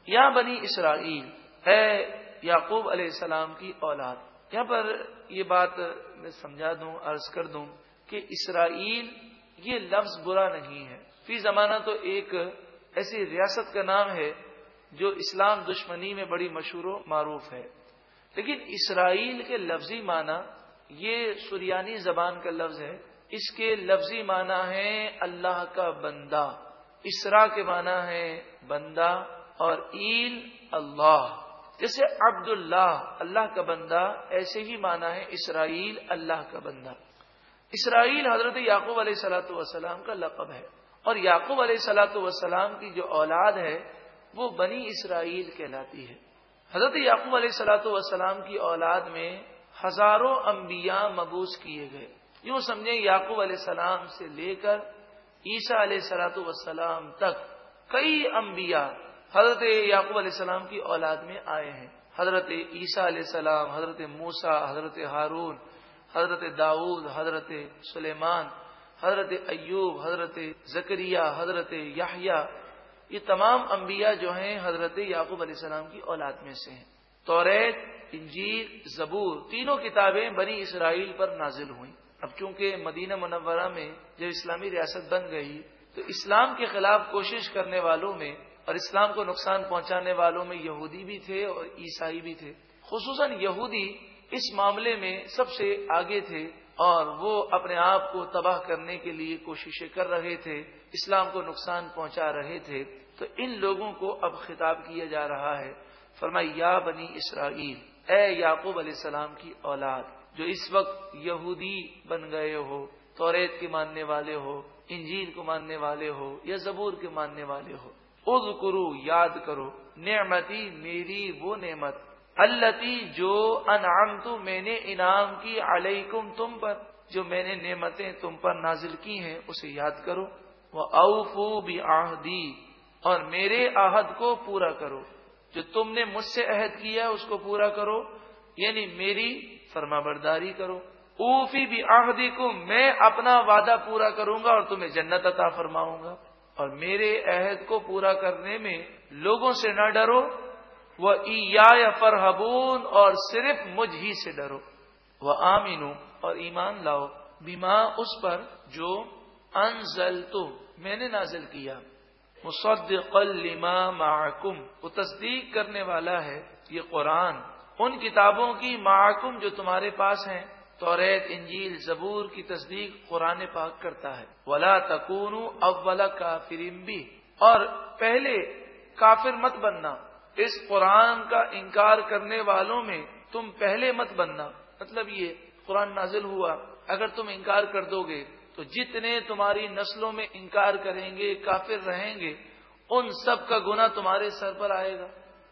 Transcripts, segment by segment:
یا بنی اسرائیل، اے یعقوب علیہ السلام کی اولاد. یہاں پر یہ بات میں سمجھا دوں، عرض کر دوں کہ اسرائیل یہ لفظ برا نہیں ہے. فی زمانہ تو ایک ایسی ریاست کا نام ہے جو اسلام دشمنی میں بڑی مشہور و معروف ہے، لیکن اسرائیل کے لفظی معنی، یہ سریانی زبان کا لفظ ہے، اس کے لفظی معنی ہے اللہ کا بندہ. اسرا کے معنی ہے بندہ، اور ایل اللہ، جیسے عبداللہ اللہ کا بندہ، ایسے ہی معنی ہے اسرائیل اللہ کا بندہ. اسرائیل حضرت یعقوب علیہ الصلوۃ والسلام کا لقب ہے، اور یعقوب علیہ الصلوۃ والسلام کی جو اولاد ہے وہ بنی اسرائیل کہلاتی ہے. حضرت یعقوب علیہ الصلوۃ والسلام کی اولاد میں ہزاروں انبیاء مبعوث کیے گئے. یوں سمجھیں یعقوب علیہ السلام سے لے کر عیسیٰ علیہ الصلوۃ والسلام تک کئی انبیاء حضرت یعقوب علیہ السلام کی اولاد میں آئے ہیں. حضرت عیسیٰ علیہ السلام، حضرت موسیٰ، حضرت ہارون، حضرت داؤد، حضرت سلیمان، حضرت ایوب، حضرت زکریا، حضرت یحییٰ، یہ تمام انبیاء جو ہیں حضرت یعقوب علیہ السلام کی اولاد میں سے ہیں. توریت، انجیل، زبور، تینوں کتابیں بنی اسرائیل پر نازل ہوئیں. اب چونکہ مدینہ منورہ میں جب اسلامی ریاست بن گئی تو اسلام کے خلاف کوشش کرنے والوں میں اور اسلام کو نقصان پہنچانے والوں میں یہودی بھی تھے اور عیسائی بھی تھے. خصوصاً یہودی اس معاملے میں سب سے آگے تھے، اور وہ اپنے آپ کو تباہ کرنے کے لیے کوششیں کر رہے تھے، اسلام کو نقصان پہنچا رہے تھے. تو ان لوگوں کو اب خطاب کیا جا رہا ہے. فرمایا یا بنی اسرائیل، اے یعقوب علیہ السلام کی اولاد جو اس وقت یہودی بن گئے ہو، توریت کے ماننے والے ہو، انجیل کو ماننے والے ہو یا زبور کے ماننے والے ہو. اذکروا، یاد کرو، نعمتی، میری وہ نعمت، التی جو انعمت، میں نے انعام کی، علیکم، تم پر، جو میں نے نعمتیں تم پر نازل کی ہیں اسے یاد کرو. وَأَوْفُوا بِعَهْدِي، اور میرے عہد کو پورا کرو، جو تم نے مجھ سے عہد کیا اس کو پورا کرو، یعنی میری فرما برداری کرو. اوفی بعہدکم، میں اپنا وعدہ پورا کروں گا اور تمہیں جنت عطا فرماؤں گا. اور میرے عہد کو پورا کرنے میں لوگوں سے نہ ڈرو. وَإِيَّايَ فَارْهَبُونَ، اور صرف مجھ ہی سے ڈرو. وَآمِنُوا، اور ایمان لاؤ، بما، اس پر، جو انزلت، میں نے نازل کیا. مصدقا لما معکم، وہ تصدیق کرنے والا ہے یہ قرآن ان کتابوں کی، معکم، جو تمہارے پاس ہیں. توریت، انجیل، زبور کی تصدیق قرآن پاک کرتا ہے. ولا تکونوا اول کافر بہ، اور پہلے کافر مت بننا، اس قرآن کا انکار کرنے والوں میں تم پہلے مت بننا. مطلب یہ قرآن نازل ہوا، اگر تم انکار کر دو گے تو جتنے تمہاری نسلوں میں انکار کریں گے، کافر رہیں گے، ان سب کا گناہ تمہارے سر پر آئے گا.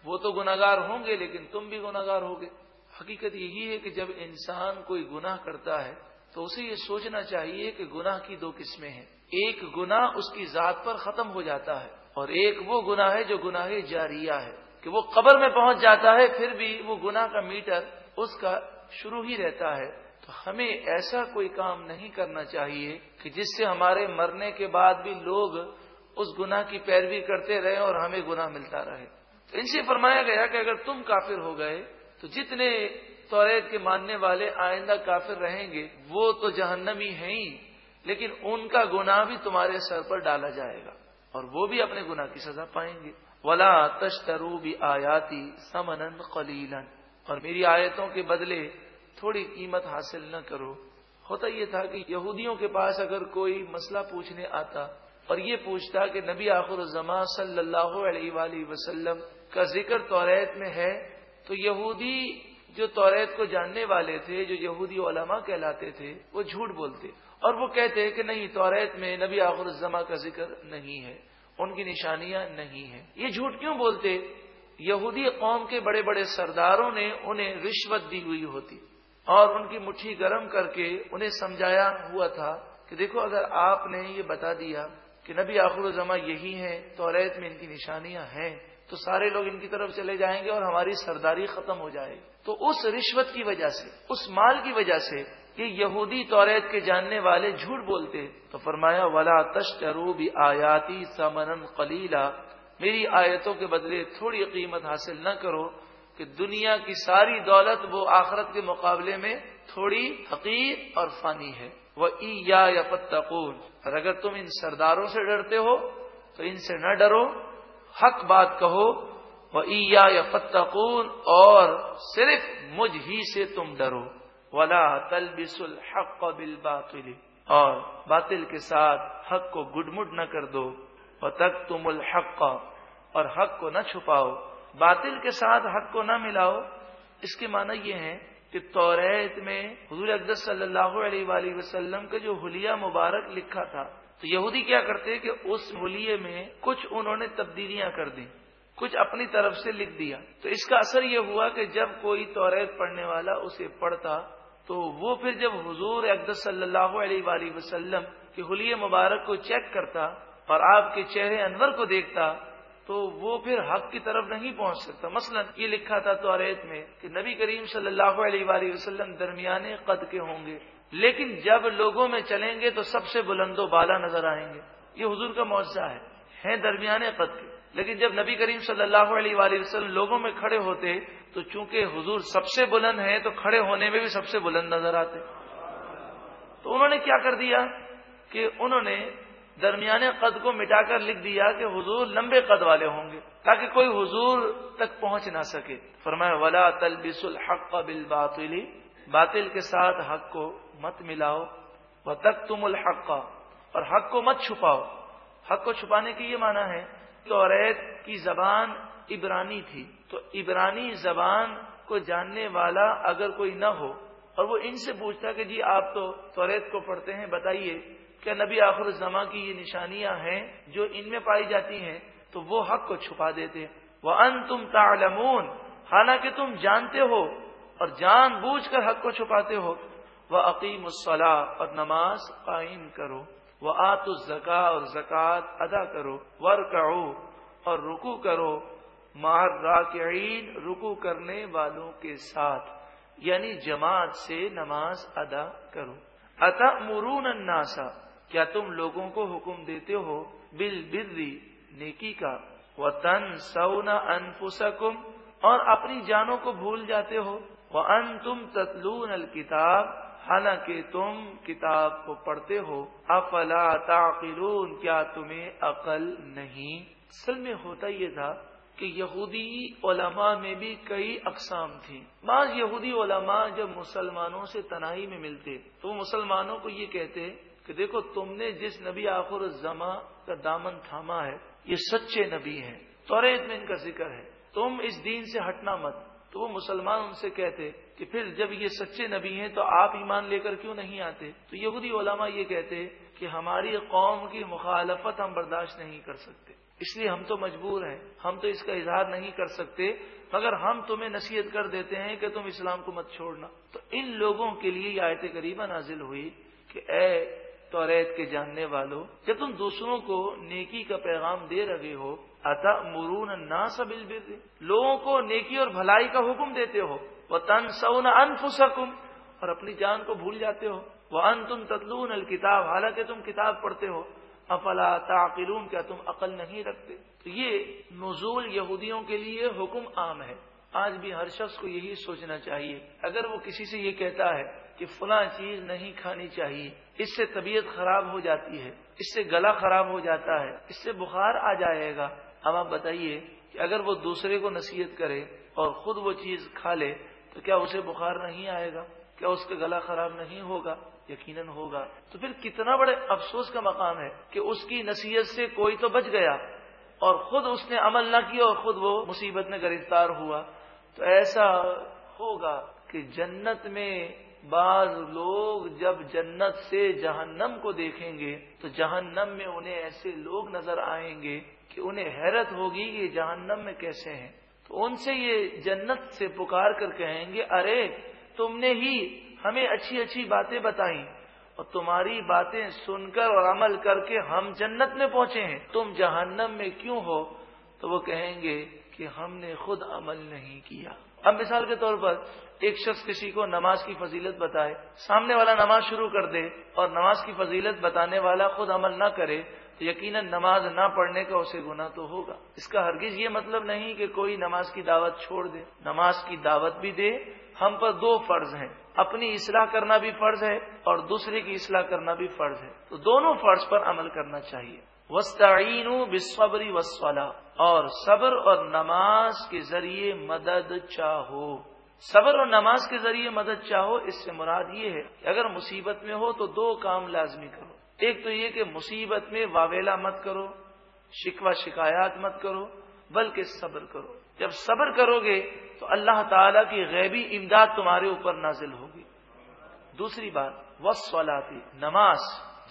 وہ تو گناہگار ہوں گے لیکن تم بھی گناہگار ہوگے. حقیقت یہی ہے کہ جب انسان کوئی گناہ کرتا ہے تو اسے یہ سوچنا چاہیے کہ گناہ کی دو قسمیں ہیں. ایک گناہ اس کی ذات پر ختم ہو جاتا ہے، اور ایک وہ گناہ ہے جو گناہ جاریہ ہے، کہ وہ قبر میں پہنچ جاتا ہے پھر بھی وہ گناہ کا میٹر اس کا شروع ہی رہتا ہے. تو ہمیں ایسا کوئی کام نہیں کرنا چاہیے کہ جس سے ہمارے مرنے کے بعد بھی لوگ اس گناہ کی پیروی کرتے رہے اور ہمیں گناہ ملتا رہے. تو ان سے فرمایا گیا کہ اگر تم کافر ہو گئے تو جتنے توریت کے ماننے والے آئندہ کافر رہیں گے وہ تو جہنمی ہیں ہی، لیکن ان کا گناہ بھی تمہارے سر پر ڈالا جائے گا اور وہ بھی اپنے گناہ کی سزا پائیں گے. وَلَا تَشْتَرُوا بِآيَاتِي ثَمَنًا قَلِيلًا، اور میری آیتوں کے بدلے تھوڑی قیمت حاصل نہ کرو. ہوتا یہ تھا کہ یہودیوں کے پاس اگر کوئی مسئلہ پوچھنے آتا اور یہ پوچھتا کہ نبی آخر الزمان صلی اللہ علیہ وآلہ وسلم کا ذکر توریت میں ہے، تو یہودی جو توریت کو جاننے والے تھے، جو یہودی علماء کہلاتے تھے، وہ جھوٹ بولتے اور وہ کہتے کہ نہیں، توریت میں نبی آخر الزمان کا ذکر نہیں ہے، ان کی نشانیاں نہیں ہیں. یہ جھوٹ کیوں بولتے؟ یہودی قوم کے بڑے بڑے سرداروں نے انہیں رشوت دی ہوئی ہوتی اور ان کی مٹھی گرم کر کے انہیں سمجھایا ہوا تھا کہ دیکھو اگر آپ نے یہ بتا دیا کہ نبی آخر الزمان یہی ہیں، توریت میں ان کی نشانیاں ہیں، تو سارے لوگ ان کی طرف چلے جائیں گے اور ہماری سرداری ختم ہو جائے گی. تو اس رشوت کی وجہ سے، اس مال کی وجہ سے یہ یہودی توریت کے جاننے والے جھوٹ بولتے. تو فرمایا وَلَا تَشْتَرُوا بِآيَاتِي ثَمَنًا قَلِيلًا، میری آیتوں کے بدلے تھوڑی قیمت حاصل نہ کرو کہ دنیا کی ساری دولت وہ آخرت کے مقابلے میں تھوڑی حقیر اور فانی ہے. وَإِيَّايَ فَاتَّقُونَ. اور اگر تم ان سرداروں سے ڈرتے ہو تو ان سے نہ ڈرو، حق بات کہو. وَإِيَّايَ فَاتَّقُونَ. اور صرف مجھ ہی سے تم ڈرو. وَلَا تَلْبِسُوا الْحَقَّ بِالْبَاطِلِ. اور باطل کے ساتھ حق کو گڈمڈ نہ کر دو. وَتَكْتُمُوا الْحَقَّ. اور حق کو نہ چھپاؤ، باطل کے ساتھ حق کو نہ ملاؤ. اس کے معنی یہ ہے کہ توریت میں حضور اقدس صلی اللہ علیہ وآلہ وسلم کا جو حلیہ مبارک لکھا تھا، تو یہودی کیا کرتے کہ اس حلیے میں کچھ انہوں نے تبدیلیاں کر دی، کچھ اپنی طرف سے لکھ دیا. تو اس کا اثر یہ ہوا کہ جب کوئی توریت پڑھنے والا اسے پڑھتا تو وہ پھر جب حضور اقدس صلی اللہ علیہ وآلہ وسلم کے حلیہ مبارک کو چیک کرتا اور آپ کے چہرے انور کو دیکھتا تو وہ پھر حق کی طرف نہیں پہنچ سکتا. مثلا یہ لکھا تھا توریت میں کہ نبی کریم صلی اللہ علیہ وآلہ وسلم درمیانے قد کے ہوں گے، لیکن جب لوگوں میں چلیں گے تو سب سے بلند و بالا نظر آئیں گے. یہ حضور کا معجزہ ہے، ہیں درمیانے قد کے، لیکن جب نبی کریم صلی اللہ علیہ وآلہ وسلم لوگوں میں کھڑے ہوتے تو چونکہ حضور سب سے بلند ہیں تو کھڑے ہونے میں بھی سب سے بلند نظر آتے. تو انہوں نے کیا کر دیا کہ انہوں نے درمیانے قد کو مٹا کر لکھ دیا کہ حضور لمبے قد والے ہوں گے تاکہ کوئی حضور تک پہنچ نہ سکے. فرمایا وَلَا تَلْبِسُوا الْحَقَّ بِالْبَاطِلِ. باطل کے ساتھ حق کو مت ملاؤ. وَتَكْتُمُوا الْحَقَّ. اور حق کو مت چھپاؤ. حق کو چھپانے کی یہ معنی ہے توریت کی زبان عبرانی تھی، تو عبرانی زبان کو جاننے والا اگر کوئی نہ ہو اور وہ ان سے پوچھتا کہ جی آپ تو توریت کو پڑھتے ہیں، بتائیے کیا نبی آخر الزماں کی یہ نشانیاں ہیں جو ان میں پائی جاتی ہیں، تو وہ حق کو چھپا دیتے. وَأَنْتُمْ تَعْلَمُونَ. حالانکہ تم جانتے ہو اور جان بوجھ کر حق کو چھپاتے ہو. وَأَقِيمُوا الصَّلَاةَ. اور نماز قائم کرو. وَآتُوا الزَّكَاةَ. اور زکوٰۃ ادا کرو. وَارْكَعُوا. اور رکوع کرو. مع الراکعین. رکوع کرنے والوں کے ساتھ، یعنی جماعت سے نماز ادا کرو. أَتَأْمُرُونَ النَّاسَ. کیا تم لوگوں کو حکم دیتے ہو بالبر نیکی کا. وَتَنْسَوْنَ أَنفُسَكُمْ. اور اپنی جانوں کو بھول جاتے ہو. وَأَنْتُمْ تَتْلُونَ الْكِتَابَ. حالانکہ تم کتاب کو پڑھتے ہو. أَفَلَا تَعْقِلُونَ. کیا تمہیں عقل نہیں. اصل میں ہوتا یہ تھا کہ یہودی علماء میں بھی کئی اقسام تھیں. بعض یہودی علماء جب مسلمانوں سے تنہائی میں ملتے تو وہ مسلمانوں کو یہ کہتے کہ دیکھو تم نے جس نبی آخر الزماں کا دامن تھاما ہے یہ سچے نبی ہیں، توریت میں ان کا ذکر ہے، تم اس دین سے ہٹنا مت. تو وہ مسلمان ان سے کہتے کہ پھر جب یہ سچے نبی ہیں تو آپ ایمان لے کر کیوں نہیں آتے. تو یہودی علماء یہ کہتے کہ ہماری قوم کی مخالفت ہم برداشت نہیں کر سکتے، اس لیے ہم تو مجبور ہیں، ہم تو اس کا اظہار نہیں کر سکتے، مگر ہم تمہیں نصیحت کر دیتے ہیں کہ تم اسلام کو مت چھوڑنا. تو ان لوگوں کے لیے یہ آیت کریمہ نازل ہوئی کہ اے توریت کے جاننے والو، جب تم دوسروں کو نیکی کا پیغام دے رہے ہو، أَتَأْمُرُونَ النَّاسَ بِالْبِرِّ. لوگوں کو نیکی اور بھلائی کا حکم دیتے ہو. وَتَنْسَوْنَ أَنفُسَكُمْ. اور اپنی جان کو بھول جاتے ہو. وَأَنْتُمْ تَتْلُونَ الْكِتَابَ. حالانکہ تم کتاب پڑھتے ہو. افلا تعقلون. کیا تم عقل نہیں رکھتے. تو یہ نزول یہودیوں کے لیے حکم عام ہے. آج بھی ہر شخص کو یہی سوچنا چاہیے، اگر وہ کسی سے یہ کہتا ہے کہ فلاں چیز نہیں کھانی چاہیے، اس سے طبیعت خراب ہو جاتی ہے، اس سے گلا خراب ہو جاتا ہے، اس سے بخار آ جائے گا، اب آپ بتائیے کہ اگر وہ دوسرے کو نصیحت کرے اور خود وہ چیز کھا لے تو کیا اسے بخار نہیں آئے گا؟ کیا اس کا گلا خراب نہیں ہوگا؟ یقیناً ہوگا. تو پھر کتنا بڑے افسوس کا مقام ہے کہ اس کی نصیحت سے کوئی تو بچ گیا اور خود اس نے عمل نہ کیا اور خود وہ مصیبت میں گرفتار ہوا. تو ایسا ہوگا کہ جنت میں بعض لوگ جب جنت سے جہنم کو دیکھیں گے تو جہنم میں انہیں ایسے لوگ نظر آئیں گے کہ انہیں حیرت ہوگی کہ جہنم میں کیسے ہیں. تو ان سے یہ جنت سے پکار کر کہیں گے ارے تم نے ہی ہمیں اچھی اچھی باتیں بتائیں اور تمہاری باتیں سن کر اور عمل کر کے ہم جنت میں پہنچے ہیں، تم جہنم میں کیوں ہو؟ تو وہ کہیں گے کہ ہم نے خود عمل نہیں کیا. اب مثال کے طور پر ایک شخص کسی کو نماز کی فضیلت بتائے، سامنے والا نماز شروع کر دے اور نماز کی فضیلت بتانے والا خود عمل نہ کرے یقیناً نماز نہ پڑھنے کا اسے گناہ تو ہوگا۔ اس کا ہرگز یہ مطلب نہیں کہ کوئی نماز کی دعوت چھوڑ دے، نماز کی دعوت بھی دے۔ ہم پر دو فرض ہیں، اپنی اصلاح کرنا بھی فرض ہے اور دوسرے کی اصلاح کرنا بھی فرض ہے، تو دونوں فرض پر عمل کرنا چاہیے۔ وَاسْتَعِینُوا بِالصَّبْرِ وَالصَّلَاةِ، اور صبر اور نماز کے ذریعے مدد چاہو۔ صبر اور نماز کے ذریعے مدد چاہو، اس سے مراد یہ ہے کہ اگر مصیبت میں ہو تو دو کام لازمی کرو۔ ایک تو یہ کہ مصیبت میں واویلا مت کرو، شکوہ شکایات مت کرو، بلکہ صبر کرو۔ جب صبر کرو گے تو اللہ تعالیٰ کی غیبی امداد تمہارے اوپر نازل ہوگی۔ دوسری بات والصلاۃ، نماز۔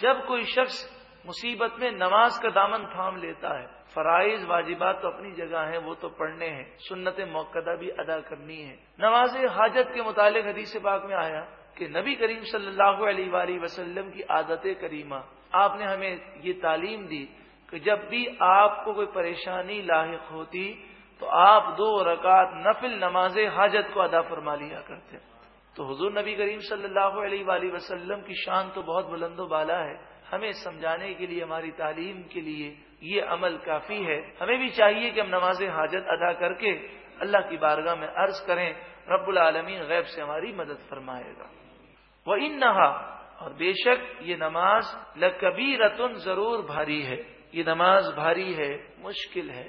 جب کوئی شخص مصیبت میں نماز کا دامن تھام لیتا ہے، فرائض واجبات تو اپنی جگہ ہیں، وہ تو پڑھنے ہیں، سنت موقدہ بھی ادا کرنی ہے۔ نماز حاجت کے متعلق حدیث پاک میں آیا کہ نبی کریم صلی اللہ علیہ وآلہ وسلم کی عادت کریمہ، آپ نے ہمیں یہ تعلیم دی کہ جب بھی آپ کو کوئی پریشانی لاحق ہوتی تو آپ 2 رکعت نفل نماز حاجت کو ادا فرما لیا کرتے۔ تو حضور نبی کریم صلی اللہ علیہ وآلہ وسلم کی شان تو بہت بلند و بالا ہے، ہمیں سمجھانے کے لیے، ہماری تعلیم کے لیے یہ عمل کافی ہے۔ ہمیں بھی چاہیے کہ ہم نماز حاجت ادا کر کے اللہ کی بارگاہ میں عرض کریں، رب العالمین غیب سے ہماری مدد فرمائے گا۔ وَإِنَّهَا، اور بے شک یہ نماز، لَكَبِيرَةٌ، ضرور بھاری ہے، یہ نماز بھاری ہے، مشکل ہے،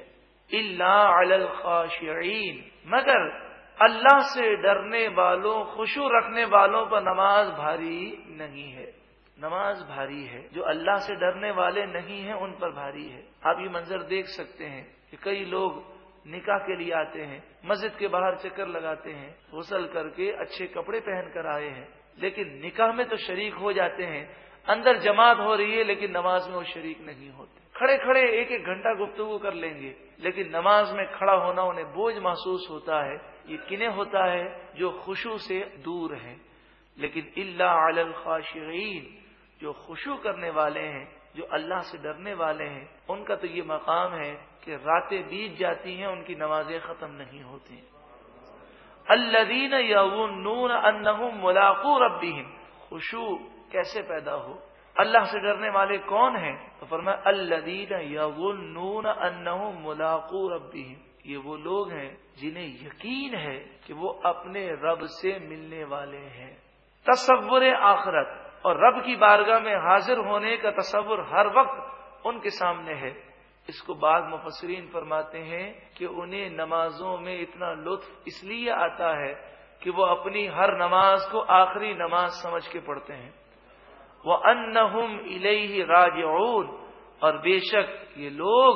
إِلَّا عَلَى الْخَاشِعِينَ، مگر اللہ سے ڈرنے والوں، خشوع رکھنے والوں پر نماز بھاری نہیں ہے۔ نماز بھاری ہے، جو اللہ سے ڈرنے والے نہیں ہیں ان پر بھاری ہے۔ آپ یہ منظر دیکھ سکتے ہیں کہ کئی لوگ نکاح کے لیے آتے ہیں، مسجد کے باہر چکر لگاتے ہیں، غسل کر کے اچھے کپڑے پہن کر آئے ہیں، لیکن نکاح میں تو شریک ہو جاتے ہیں، اندر جماعت ہو رہی ہے لیکن نماز میں وہ شریک نہیں ہوتے۔ کھڑے کھڑے 1-1 گھنٹہ گفتگو کر لیں گے، لیکن نماز میں کھڑا ہونا انہیں بوجھ محسوس ہوتا ہے۔ یہ کنہیں ہوتا ہے؟ جو خشوع سے دور ہیں۔ لیکن الا علی الخاشعین، جو خشوع کرنے والے ہیں، جو اللہ سے ڈرنے والے ہیں، ان کا تو یہ مقام ہے کہ راتیں بیت جاتی ہیں، ان کی نمازیں ختم نہیں ہوتی۔ الذین یظنون انہم ملاقو ربہم، خشوع کیسے پیدا ہو؟ اللہ سے ڈرنے والے کون ہیں؟ تو فرمایا الذین یظنون انہم ملاقو ربہم، یہ وہ لوگ ہیں جنہیں یقین ہے کہ وہ اپنے رب سے ملنے والے ہیں۔ تصور آخرت اور رب کی بارگاہ میں حاضر ہونے کا تصور ہر وقت ان کے سامنے ہے۔ اس کو بعض مفسرین فرماتے ہیں کہ انہیں نمازوں میں اتنا لطف اس لیے آتا ہے کہ وہ اپنی ہر نماز کو آخری نماز سمجھ کے پڑھتے ہیں۔ وَأَنَّهُمْ إِلَيْهِ رَاجِعُونَ، اور بے شک یہ لوگ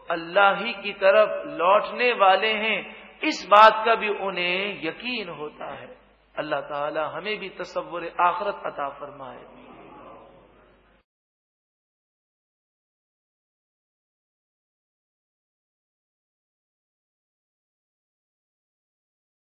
اللہ ہی کی طرف لوٹنے والے ہیں، اس بات کا بھی انہیں یقین ہوتا ہے۔ اللہ تعالی ہمیں بھی تصور آخرت عطا فرمائے۔